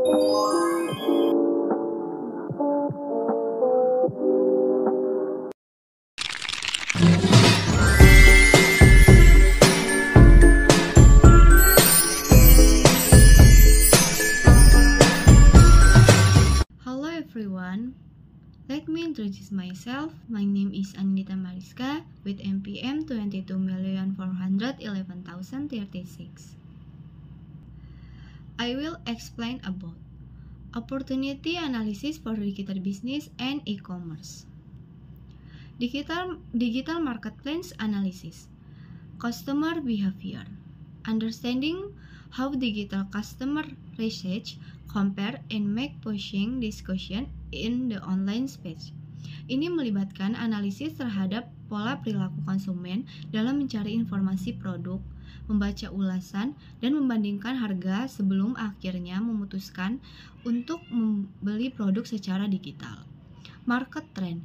Hello everyone, let me introduce myself. My name is Anindita Mariska with NPM 22,411,036. I will explain about opportunity analysis for digital business and e-commerce. Digital marketplace analysis. Customer behavior. Understanding how digital customer research compare and make pushing discussion in the online space. Ini melibatkan analisis terhadap pola perilaku konsumen dalam mencari informasi produk, membaca ulasan, dan membandingkan harga sebelum akhirnya memutuskan untuk membeli produk secara digital. Market trend.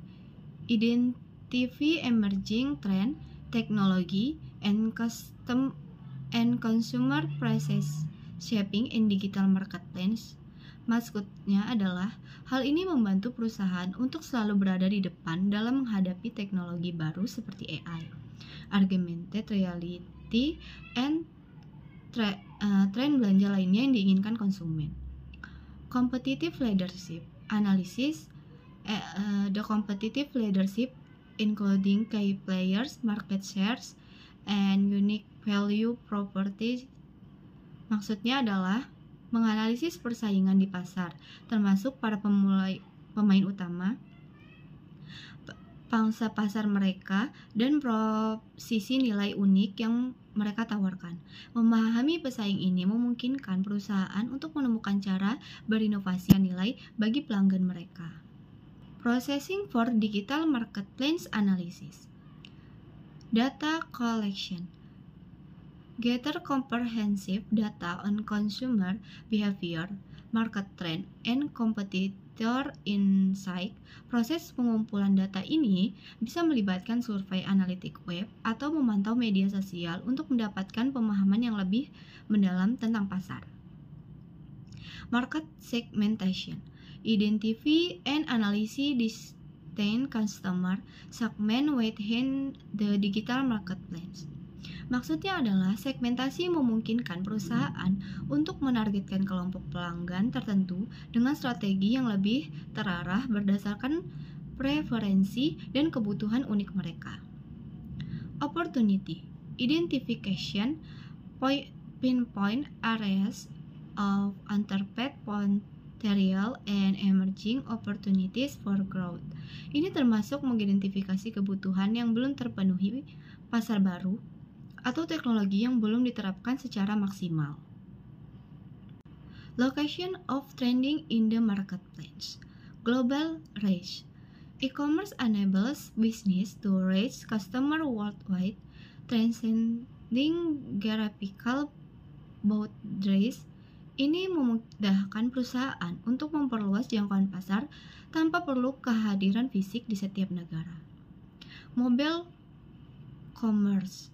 Identify emerging trend, technology, and consumer preferences shaping in digital marketplace. Maksudnya adalah hal ini membantu perusahaan untuk selalu berada di depan dalam menghadapi teknologi baru seperti AI, augmented reality, and tren belanja lainnya yang diinginkan konsumen. Competitive leadership analysis. The competitive leadership including key players, market shares, and unique value properties. Maksudnya adalah menganalisis persaingan di pasar, termasuk para pemain utama, pangsa pasar mereka, dan posisi nilai unik yang mereka tawarkan. Memahami pesaing ini memungkinkan perusahaan untuk menemukan cara berinovasi nilai bagi pelanggan mereka. Processing for digital marketplace analysis. Data collection. Gather comprehensive data on consumer behavior, market trend, and competitor insight. Proses pengumpulan data ini bisa melibatkan survei analitik web atau memantau media sosial untuk mendapatkan pemahaman yang lebih mendalam tentang pasar. Market segmentation. Identify and analyze distinct customer segment within the digital marketplace. Maksudnya adalah segmentasi memungkinkan perusahaan untuk menargetkan kelompok pelanggan tertentu dengan strategi yang lebih terarah berdasarkan preferensi dan kebutuhan unik mereka. Opportunity identification, pinpoint areas of untapped potential and emerging opportunities for growth. Ini termasuk mengidentifikasi kebutuhan yang belum terpenuhi, pasar baru, atau teknologi yang belum diterapkan secara maksimal. Location of trending in the marketplace. Global reach. E-commerce enables business to reach customer worldwide, transcending geographical boundaries. Ini memudahkan perusahaan untuk memperluas jangkauan pasar tanpa perlu kehadiran fisik di setiap negara. Mobile commerce.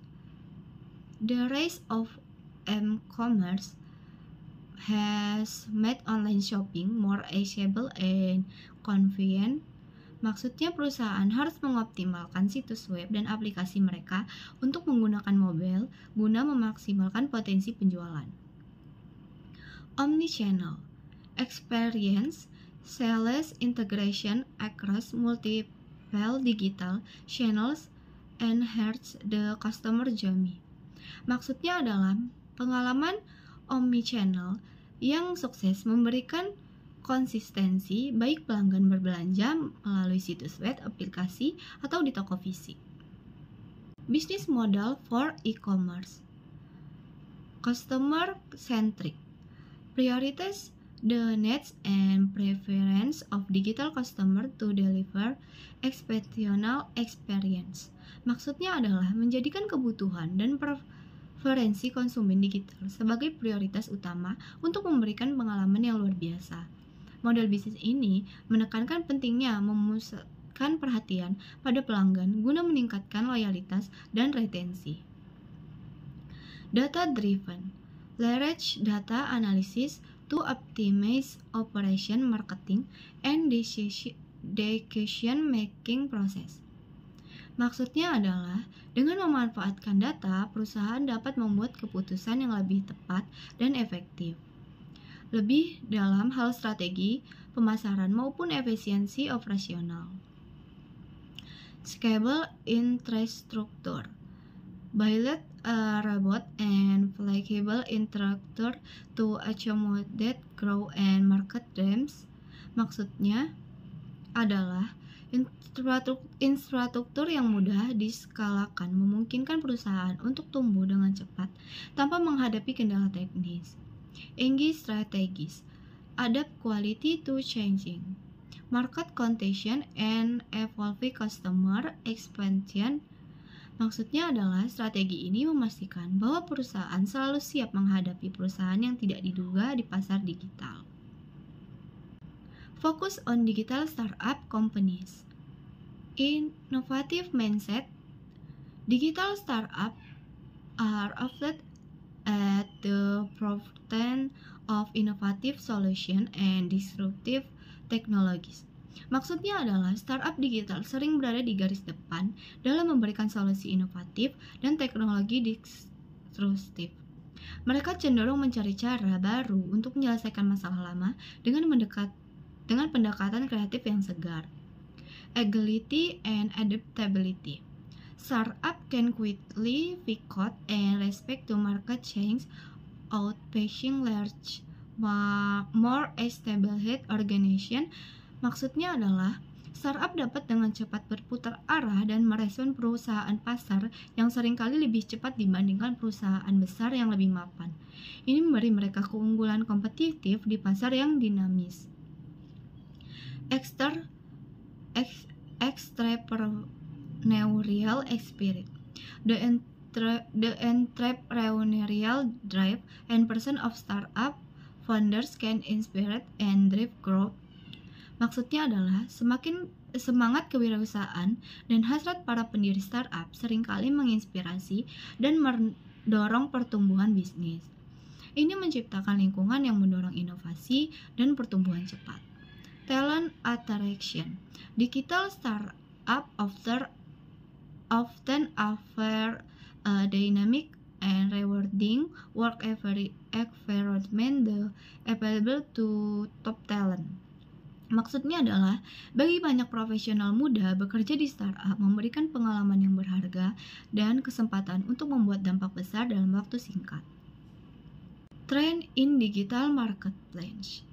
The rise of e-commerce has made online shopping more accessible and convenient. Maksudnya perusahaan harus mengoptimalkan situs web dan aplikasi mereka untuk menggunakan mobile guna memaksimalkan potensi penjualan. Omnichannel experience sales integration across multiple digital channels enhance the customer journey. Maksudnya adalah pengalaman omnichannel yang sukses memberikan konsistensi baik pelanggan berbelanja melalui situs web, aplikasi, atau di toko fisik. Business model for e-commerce. Customer centric. Prioritize the needs and preference of digital customer to deliver exceptional experience. Maksudnya adalah menjadikan kebutuhan dan preferensi konsumen digital sebagai prioritas utama untuk memberikan pengalaman yang luar biasa. Model bisnis ini menekankan pentingnya memusatkan perhatian pada pelanggan guna meningkatkan loyalitas dan retensi. Data driven. Leverage data analysis to optimize operation, marketing, and decision-making process. Maksudnya adalah, dengan memanfaatkan data, perusahaan dapat membuat keputusan yang lebih tepat dan efektif. Lebih dalam hal strategi, pemasaran, maupun efisiensi operasional. Scalable infrastructure. Build a robust and flexible infrastructure to accommodate growth and market trends. Maksudnya adalah infrastruktur yang mudah diskalakan memungkinkan perusahaan untuk tumbuh dengan cepat tanpa menghadapi kendala teknis. Engage strategies. Adapt quality to changing market condition and evolving customer expansion. Maksudnya adalah strategi ini memastikan bahwa perusahaan selalu siap menghadapi perusahaan yang tidak diduga di pasar digital. Focus on digital startup companies. Innovative mindset. Digital startup are often at the forefront of innovative solution and disruptive technologies. Maksudnya adalah startup digital sering berada di garis depan dalam memberikan solusi inovatif dan teknologi disruptif. Mereka cenderung mencari cara baru untuk menyelesaikan masalah lama dengan pendekatan kreatif yang segar. Agility and adaptability. Startup can quickly pivot and respect to market change, outpacing large, more established organization. Maksudnya adalah, startup dapat dengan cepat berputar arah dan merespon perusahaan pasar yang seringkali lebih cepat dibandingkan perusahaan besar yang lebih mapan. Ini memberi mereka keunggulan kompetitif di pasar yang dinamis. Entrepreneurial spirit. The entrepreneurial drive and passion of startup founders can inspire and drive growth. Maksudnya adalah, semakin semangat kewirausahaan dan hasrat para pendiri startup seringkali menginspirasi dan mendorong pertumbuhan bisnis. Ini menciptakan lingkungan yang mendorong inovasi dan pertumbuhan cepat. Talent attraction. Digital startup often offer a dynamic and rewarding work environment available to top talent. Maksudnya adalah, bagi banyak profesional muda, bekerja di startup memberikan pengalaman yang berharga dan kesempatan untuk membuat dampak besar dalam waktu singkat. Trend in digital marketplace.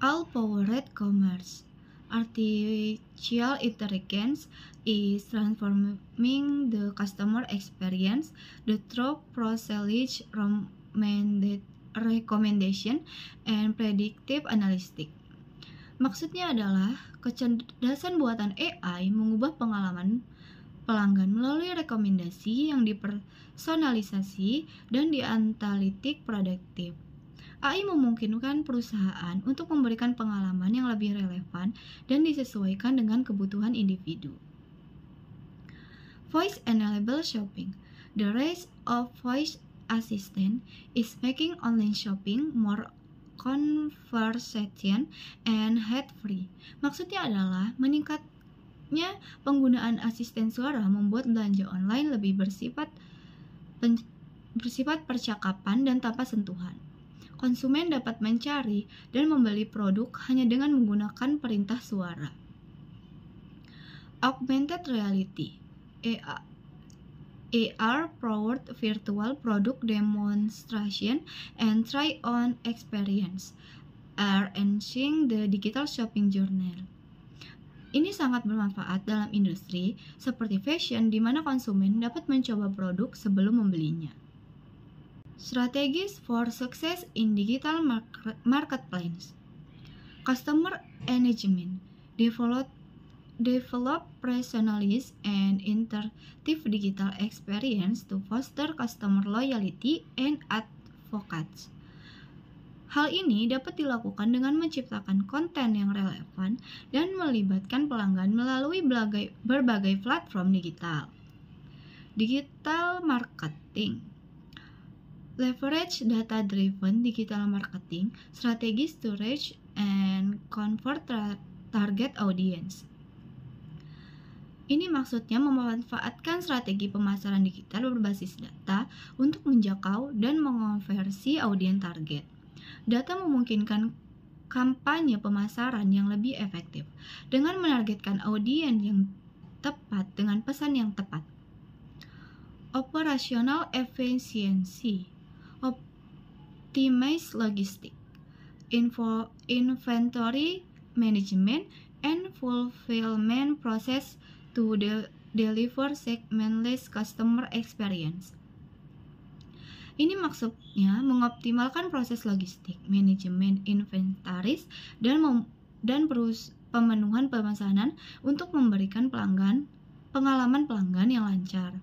All-powered commerce. Artificial intelligence is transforming the customer experience, the through process recommendation, and predictive analytics. Maksudnya adalah, kecerdasan buatan AI mengubah pengalaman pelanggan melalui rekomendasi yang dipersonalisasi dan dianalitik prediktif. AI memungkinkan perusahaan untuk memberikan pengalaman yang lebih relevan dan disesuaikan dengan kebutuhan individu. Voice-enabled shopping. The rise of voice assistant is making online shopping more conversation and head-free. Maksudnya adalah, meningkatnya penggunaan asisten suara membuat belanja online lebih bersifat percakapan dan tanpa sentuhan. Konsumen dapat mencari dan membeli produk hanya dengan menggunakan perintah suara. Augmented reality. AR-powered virtual product demonstration and try-on experience are enhancing the digital shopping journey. Ini sangat bermanfaat dalam industri seperti fashion, di mana konsumen dapat mencoba produk sebelum membelinya. Strategies for success in digital marketplace. Customer engagement. Develop personalized and interactive digital experience to foster customer loyalty and advocacy. Hal ini dapat dilakukan dengan menciptakan konten yang relevan dan melibatkan pelanggan melalui berbagai platform digital. Digital marketing. Leverage data-driven digital marketing strategies to reach and convert target audience. Ini maksudnya memanfaatkan strategi pemasaran digital berbasis data untuk menjangkau dan mengonversi audiens target. Data memungkinkan kampanye pemasaran yang lebih efektif dengan menargetkan audiens yang tepat dengan pesan yang tepat. Operational efficiency, optimize logistic, inventory management, and fulfillment process to deliver segmentless customer experience. Ini maksudnya mengoptimalkan proses logistik, manajemen inventaris, dan pemenuhan pemesanan untuk memberikan pengalaman pelanggan yang lancar.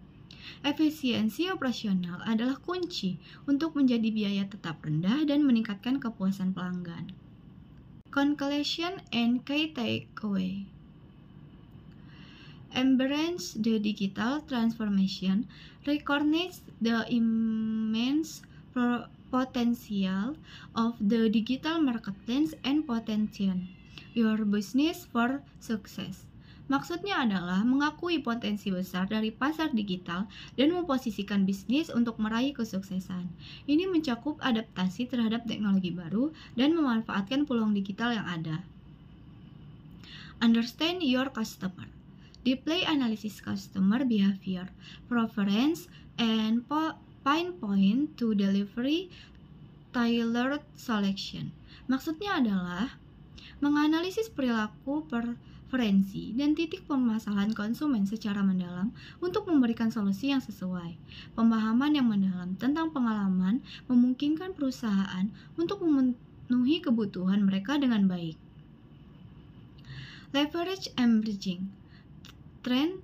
Efisiensi operasional adalah kunci untuk menjadi biaya tetap rendah dan meningkatkan kepuasan pelanggan. Conclusion and key takeaway. Embrace the digital transformation, recognize the immense potential of the digital marketplace and potential your business for success. Maksudnya adalah mengakui potensi besar dari pasar digital dan memposisikan bisnis untuk meraih kesuksesan. Ini mencakup adaptasi terhadap teknologi baru dan memanfaatkan peluang digital yang ada. Understand your customer. Deeply analysis customer behavior, preference, and pain point to delivery tailored selection. Maksudnya adalah menganalisis perilaku preferensi dan titik permasalahan konsumen secara mendalam untuk memberikan solusi yang sesuai. Pemahaman yang mendalam tentang pengalaman memungkinkan perusahaan untuk memenuhi kebutuhan mereka dengan baik. Leverage emerging trend,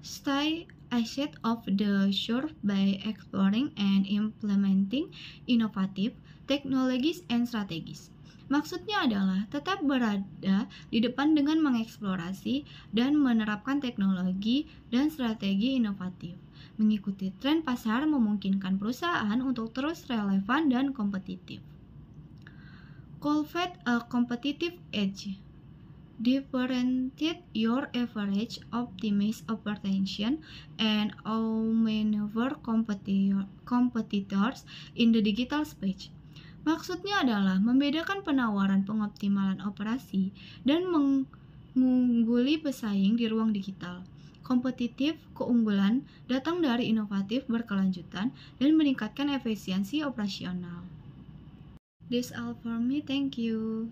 stay ahead of the curve by exploring and implementing innovative technologies and strategies. Maksudnya adalah tetap berada di depan dengan mengeksplorasi dan menerapkan teknologi dan strategi inovatif. Mengikuti tren pasar memungkinkan perusahaan untuk terus relevan dan kompetitif. Cultivate a competitive edge. Differentiate your average, optimize operations, and outmaneuver competitors in the digital space. Maksudnya adalah membedakan penawaran pengoptimalan operasi dan mengungguli pesaing di ruang digital. Kompetitif, keunggulan datang dari inovatif berkelanjutan dan meningkatkan efisiensi operasional. That's all for me, thank you.